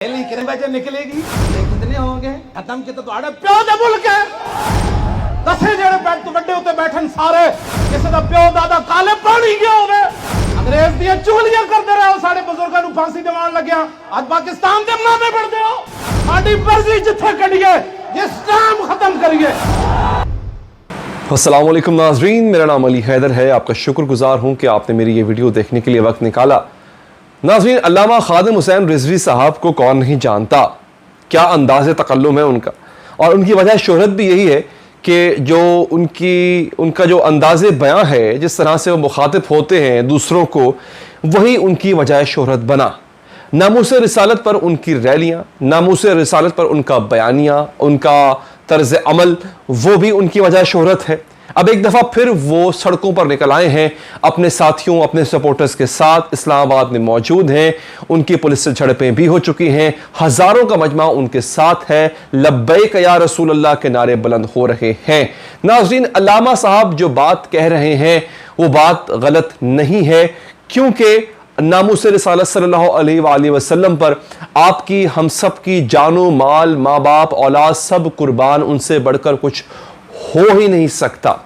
कितने बजे निकलेगी? कितने हो गए खत्म किते ਤੁਹਾਡੇ ਪਿਓ ਦੇ ਮੁਲਕ ਹੈ ਦੱਸੇ ਜਿਹੜੇ ਬੈਠ ਤੋਂ ਵੱਡੇ ਉੱਤੇ ਬੈਠਣ ਸਾਰੇ ਕਿਸੇ ਦਾ ਪਿਓ ਦਾਦਾ ਕਾਲੇ ਪਾਣੀ ਗਿਆ ਹੋਵੇ ਅੰਗਰੇਜ਼ ਦੀਆਂ ਚੁਗਲੀਆਂ ਕਰਦੇ ਰਹੇ ਹੋ ਸਾਡੇ ਬਜ਼ੁਰਗਾਂ ਨੂੰ ਫਾਂਸੀ ਦਿਵਾਉਣ ਲੱਗਿਆ ਅੱਜ ਪਾਕਿਸਤਾਨ ਦੇ ਮਾਮੇ ਪੜਦੇ ਹੋ ਸਾਡੀ ਮਰਜ਼ੀ ਜਿੱਥੇ ਕੱਢੀਏ ਜਿਸ ਟਾਈਮ खत्म करिए। अस्सलाम वालेकुम नाज़रीन, मेरा नाम अली हैदर है। आपका शुक्रगुजार हूँ कि आपने मेरी ये वीडियो देखने के लिए वक्त निकाला। नाज़रीन, अल्लामा खादिम हुसैन रिजवी साहब को कौन नहीं जानता, क्या अंदाज़ तकल्लुम है उनका, और उनकी वजह शोहरत भी यही है कि जो उनका जो अंदाज़ बयां है, जिस तरह से वो मुखातिब होते हैं दूसरों को, वही उनकी वजह शोहरत बना। नामूस रिसालत पर उनकी रैलियाँ, नामूस रिसालत पर उनका बयानिया, उनका तर्ज अमल, वो भी उनकी वजह शोहरत है। अब एक दफ़ा फिर वो सड़कों पर निकल आए हैं अपने साथियों, अपने सपोर्टर्स के साथ। इस्लामाबाद में मौजूद हैं, उनकी पुलिस से झड़पें भी हो चुकी हैं, हज़ारों का मजमा उनके साथ है, लब्बैक या रसूल अल्लाह के नारे बुलंद हो रहे हैं। नाज़रीन, अल्लामा साहब जो बात कह रहे हैं वो बात गलत नहीं है, क्योंकि नामूस रिसालत सल्लल्लाहु अलैहि वसल्लम पर आपकी, हम सब की जानो माल, माँ बाप, औलाद सब कुर्बान, उनसे बढ़कर कुछ हो ही नहीं सकता।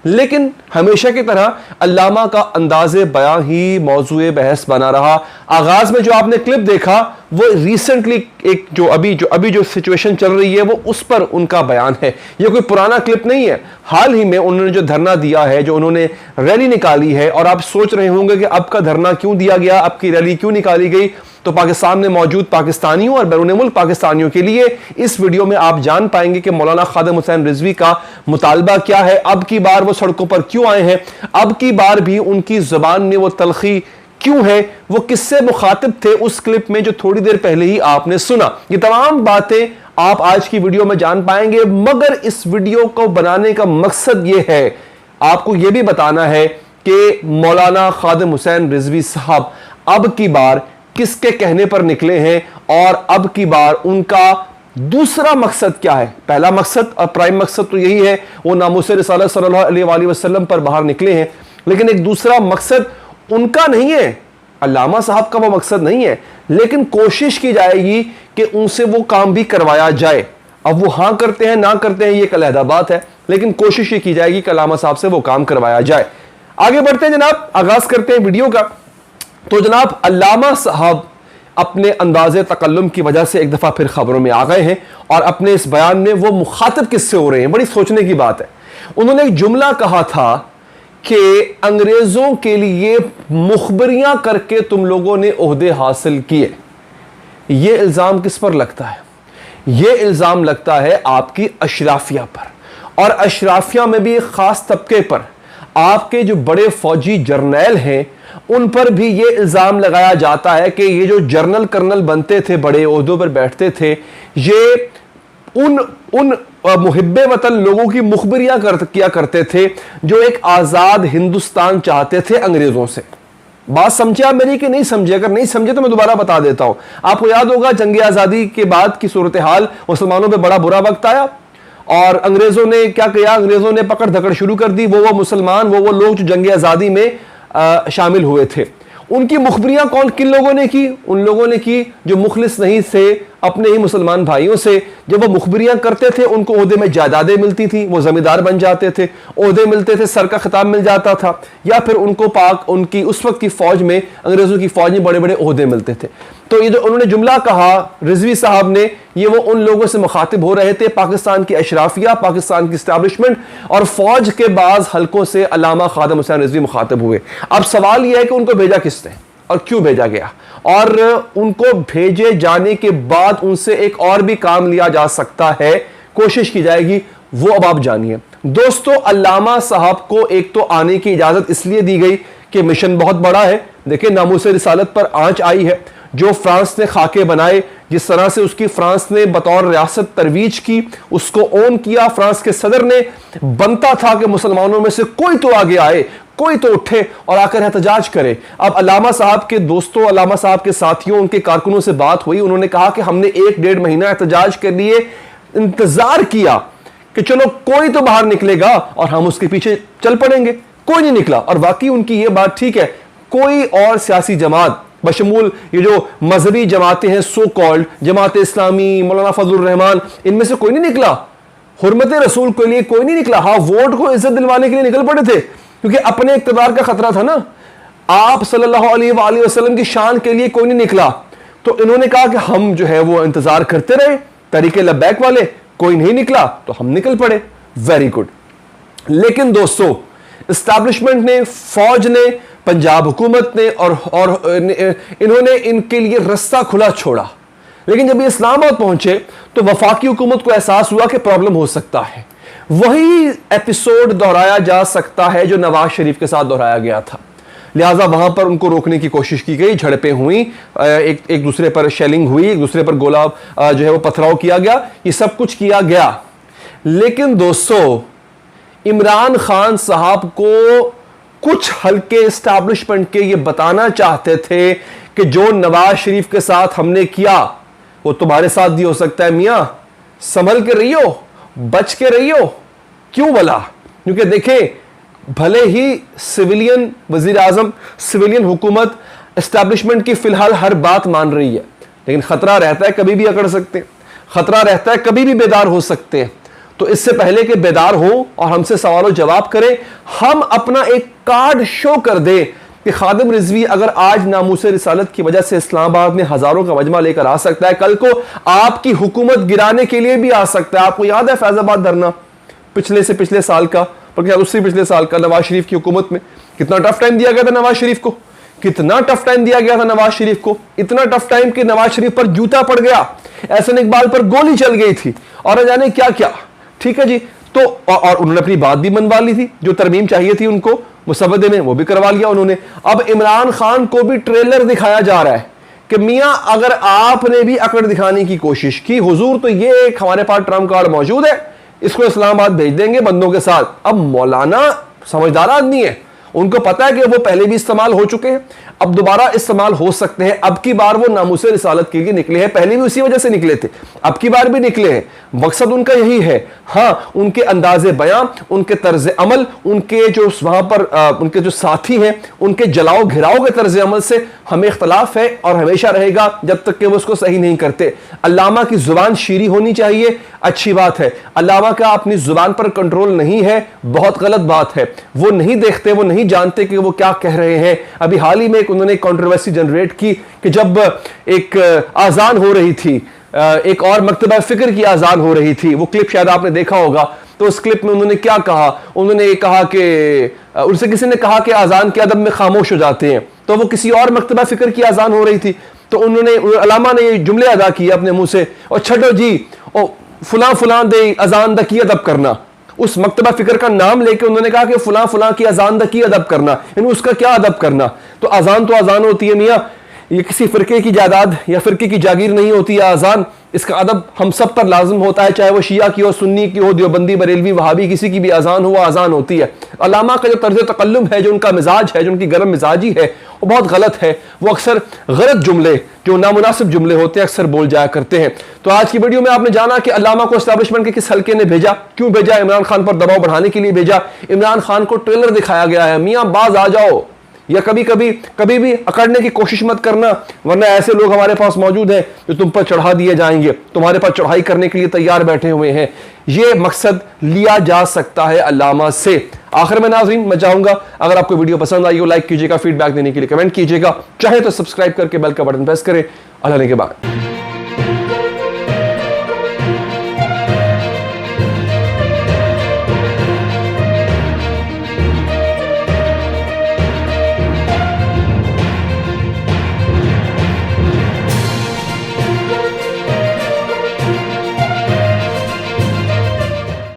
लेकिन हमेशा की तरह अल्लामा का अंदाज़े बयां ही मौजूए बहस बना रहा। आगाज़ में जो आपने क्लिप देखा वो रिसेंटली एक जो अभी जो सिचुएशन चल रही है वो उस पर उनका बयान है। ये कोई पुराना क्लिप नहीं है। हाल ही में उन्होंने जो धरना दिया है, जो उन्होंने रैली निकाली है, और आप सोच रहे होंगे कि अब का धरना क्यों दिया गया, अब की रैली क्यों निकाली गई, तो पाकिस्तान में मौजूद पाकिस्तानियों और बैरून मुल्क पाकिस्तानियों के लिए इस वीडियो में आप जान पाएंगे कि मौलाना खादिम हुसैन रिजवी का मुतालबा क्या है, अब की बार वो सड़कों पर क्यों आए हैं, अब की बार भी उनकी जुबान में वो तलखी क्यों है, वो किससे मुखातिब थे उस क्लिप में जो थोड़ी देर पहले ही आपने सुना। ये तमाम बातें आप आज की वीडियो में जान पाएंगे, मगर इस वीडियो को बनाने का मकसद ये है, आपको ये भी बताना है कि मौलाना खादिम हुसैन रिजवी साहब अब की बार किसके कहने पर निकले हैं और अब की बार उनका दूसरा मकसद क्या है। पहला मकसद और प्राइम मकसद तो यही है, वो नामूस रिसालत सल्लल्लाहु अलैहि वसल्लम पर बाहर निकले हैं, लेकिन एक दूसरा मकसद उनका नहीं है, अल्लामा साहब का वो मकसद नहीं है, लेकिन कोशिश की जाएगी कि उनसे वो काम भी करवाया जाए। अब वो हाँ करते हैं ना करते हैं ये एक अलहदा बात है, लेकिन कोशिश ये की जाएगी कि अल्लामा साहब से वो काम करवाया जाए। आगे बढ़ते हैं जनाब, आगाज करते हैं वीडियो का। तो जनाब, अल्लामा साहब अपने अंदाज़े तकल्लुम की वजह से एक दफ़ा फिर खबरों में आ गए हैं, और अपने इस बयान में वो मुखातिब किससे हो रहे हैं, बड़ी सोचने की बात है। उन्होंने एक जुमला कहा था कि अंग्रेज़ों के लिए मुखबरियां करके तुम लोगों ने ओहदे हासिल किए। ये इल्ज़ाम किस पर लगता है? ये इल्ज़ाम लगता है आपकी अशराफिया पर, और अशराफिया में भी एक ख़ास तबके पर, आपके जो बड़े फौजी जर्नैल हैं उन पर भी ये इल्ज़ाम लगाया जाता है कि ये जो जर्नल कर्नल बनते थे, बड़े ओहदों पर बैठते थे, ये उन मुहिब्बे वतन लोगों की मुखबरियां किया करते थे जो एक आज़ाद हिंदुस्तान चाहते थे अंग्रेज़ों से। बात समझे आप मेरी कि नहीं समझे? अगर नहीं समझे तो मैं दोबारा बता देता हूं। आपको याद होगा जंग आज़ादी के बाद की सूरत हाल, मुसलमानों पे बड़ा बुरा वक्त आया और अंग्रेज़ों ने क्या किया, अंग्रेज़ों ने पकड़ धकड़ शुरू कर दी। वो मुसलमान, वो लोग जो जंग आज़ादी में शामिल हुए थे, उनकी मुखबरियां किन लोगों ने की? उन लोगों ने की जो मुखलिस नहीं थे अपने ही मुसलमान भाइयों से। जब वो मुखबरियां करते थे उनको ओहदे में जायदादें मिलती थी, वो जमींदार बन जाते थे, ओहदे मिलते थे, सर का खिताब मिल जाता था, या फिर उनको उनकी उस वक्त की फौज में, अंग्रेजों की फौज में बड़े बड़े ओहदे मिलते थे। तो ये जो उन्होंने जुमला कहा रिजवी साहब ने, ये वो उन लोगों से मुखातिब हो रहे थे, पाकिस्तान की अशराफिया, पाकिस्तान की इस्टेब्लिशमेंट और फौज के बाज़ हल्कों से अल्लामा खादिम हुसैन रिजवी मुखातिब हुए। अब सवाल यह है कि उनको भेजा किसने और क्यों भेजा गया, और उनको भेजे जाने के बाद उनसे एक और भी काम लिया जा सकता है, कोशिश की जाएगी, वो अब आप जानिए। दोस्तों, अल्लामा साहब को एक तो आने की इजाजत इसलिए दी गई कि मिशन बहुत बड़ा है। देखिए, नामूस रिसालत पर आंच आई है, जो फ्रांस ने खाके बनाए, जिस तरह से उसकी फ्रांस ने बतौर रियासत तरवीज की, उसको ओन किया। फ्रांस के सदर ने, बनता था कि मुसलमानों में से कोई तो आगे आए, कोई तो उठे और आकर एहतजाज करे। अब अल्लामा साहब के दोस्तों, अल्लामा साहब के साथियों, उनके कारकुनों से बात हुई, उन्होंने कहा कि हमने 1-1.5 महीना एहतजाज के लिए इंतजार किया कि चलो कोई तो बाहर निकलेगा और हम उसके पीछे चल पड़ेंगे। कोई नहीं निकला, और वाकई उनकी ये बात ठीक है, कोई और सियासी जमात बशमूल ये जो मजहबी जमातें हैं, सो कॉल्ड जमात इस्लामी, मौलाना फजलुर रहमान, इनमें से कोई नहीं निकला। हुर्मत रसूल के लिए कोई नहीं निकला। हाँ, वोट को इज्जत दिलवाने के लिए निकल पड़े थे, क्योंकि अपने इक़्तिदार का खतरा था ना। आप सल्लल्लाहु अलैहि वसल्लम की शान के लिए कोई नहीं निकला। तो इन्होंने कहा कि हम जो है वो इंतजार करते रहे, तरीके लब्बैक वाले, कोई नहीं निकला तो हम निकल पड़े। Very good. लेकिन दोस्तों, एस्टैब्लिशमेंट ने, फौज ने, पंजाब हुकूमत ने और इन्होंने इनके लिए रास्ता खुला छोड़ा। लेकिन जब ये इस्लामाबाद पहुंचे तो वफाकी हुकूमत को एहसास हुआ कि प्रॉब्लम हो सकता है। वही एपिसोड दोहराया जा सकता है जो नवाज शरीफ के साथ दोहराया गया था। लिहाजा वहां पर उनको रोकने की कोशिश की गई, झड़पें हुई, एक दूसरे पर शेलिंग हुई, एक दूसरे पर गोला जो है वो पथराव किया गया, ये सब कुछ किया गया। लेकिन दोस्तों, इमरान खान साहब को कुछ हल्के एस्टैब्लिशमेंट के ये बताना चाहते थे कि जो नवाज शरीफ के साथ हमने किया वो तुम्हारे साथ भी हो सकता है। मियां, संभल के रहियो, बच के रहियो। क्यों बोला? क्योंकि देखें, भले ही सिविलियन वजीर आजम, सिविलियन हुकूमत, एस्टैब्लिशमेंट की फिलहाल हर बात मान रही है, लेकिन खतरा रहता है कभी भी अकड़ सकते हैं, खतरा रहता है कभी भी बेदार हो सकते हैं। तो इससे पहले कि बेदार हो और हमसे सवालों जवाब करें, हम अपना एक कार्ड शो कर दें कि खादिम रिजवी अगर आज नामूसे रिसालत की वजह से इस्लामाबाद में हजारों का मजमा लेकर आ सकता है, कल को आपकी हुकूमत गिराने के लिए भी आ सकता है। आपको याद है फैजाबाद धरना पिछले साल का, बल्कि उससे पिछले साल का, नवाज शरीफ की हुकूमत में कितना टफ टाइम दिया गया था नवाज शरीफ को, कितना टफ टाइम दिया गया था नवाज शरीफ को। इतना टफ टाइम कि नवाज शरीफ पर जूता पड़ गया, एहसन इकबाल पर गोली चल गई थी और न जाने क्या क्या। ठीक है जी। तो और उन्होंने अपनी बात भी मनवा ली थी, जो तरमीम चाहिए थी उनको मुसवदे में, वो भी करवा लिया उन्होंने। अब इमरान खान को भी ट्रेलर दिखाया जा रहा है कि मियां अगर आपने भी अकड़ दिखाने की कोशिश की हुजूर, तो ये एक हमारे पास ट्रम्प कार्ड मौजूद है, इसको इस्लामाबाद भेज देंगे बंदों के साथ। अब मौलाना समझदार आदमी है, उनको पता है कि वो पहले भी इस्तेमाल हो चुके हैं, अब दोबारा इस्तेमाल हो सकते हैं। अब की बार वो नामूसे रिसालत के लिए निकले हैं, पहले भी उसी वजह से निकले थे, अब की बार भी निकले हैं। मकसद उनका यही है। हाँ, उनके अंदाजे बयां, उनके तर्ज अमल, उनके जो वहां पर उनके जो साथी हैं, उनके जलाओ घिराओ के तर्ज अमल से हमें इख्तलाफ है और हमेशा रहेगा जब तक कि वो उसको सही नहीं करते। अल्लामा की जुबान शीरी होनी चाहिए, अच्छी बात है। अल्लामा का अपनी जुबान पर कंट्रोल नहीं है, बहुत गलत बात है। वो नहीं देखते, वो नहीं जानते कि वो क्या कह रहे हैं। अभी हाल ही में उन्होंने कंट्रोवर्सी जनरेट की कि जब एक आजान हो रही थी, एक और मकतबा फिक्र की आजान हो रही थी, वो क्लिप शायद आपने देखा होगा। तो उस क्लिप में उन्होंने क्या कहा? उन्होंने कहा कि उनसे किसी ने कहा कि आजान के अदब में खामोश हो जाते हैं, तो वो किसी और मकतबा फिक्र की आजान हो रही थी, तो उन्होंने अलामा ने ये जुमले अदा किए अपने मुंह से, और छठो जी ओ फुला फुला दे अजान द की अदब करना। उस मकतबा फिक्र का नाम लेके उन्होंने कहा कि फुला फुला की अजान द की अदब करना, यानी उसका क्या अदब करना। तो अजान होती है मियाँ, ये किसी फिरके की जायदाद या फिरके की जागीर नहीं होती है अजान। इसका अदब हम सब पर लाजिम होता है, चाहे वो शिया की हो, सुन्नी की हो, देवबंदी, बरेलवी, वहाबी, किसी की भी अजान हो, अजान होती है। अल्लामा का जो तर्ज तकल्लुम है, जो उनका मिजाज है, जो उनकी गर्म मिजाजी है, वो बहुत गलत है। वो अक्सर गलत जुमले, जो नामुनासिब जुमले होते हैं, अक्सर बोल जाया करते हैं। तो आज की वीडियो में आपने जाना कि अल्लामा को एस्टैब्लिशमेंट के किस हल्के ने भेजा, क्यों भेजा? इमरान खान पर दबाव बढ़ाने के लिए भेजा। इमरान खान को ट्रेलर दिखाया गया है, मियाँ बाज आ जाओ, या कभी भी अकड़ने की कोशिश मत करना, वरना ऐसे लोग हमारे पास मौजूद हैं जो तुम पर चढ़ा दिए जाएंगे, तुम्हारे पास चढ़ाई करने के लिए तैयार बैठे हुए हैं। ये मकसद लिया जा सकता है अल्लामा से। आखिर में नाज़रीन, मैं चाहूंगा अगर आपको वीडियो पसंद आई हो, लाइक कीजिएगा, फीडबैक देने के लिए कमेंट कीजिएगा, चाहे तो सब्सक्राइब करके बेल का बटन प्रेस करें। अल्लाह के बाद।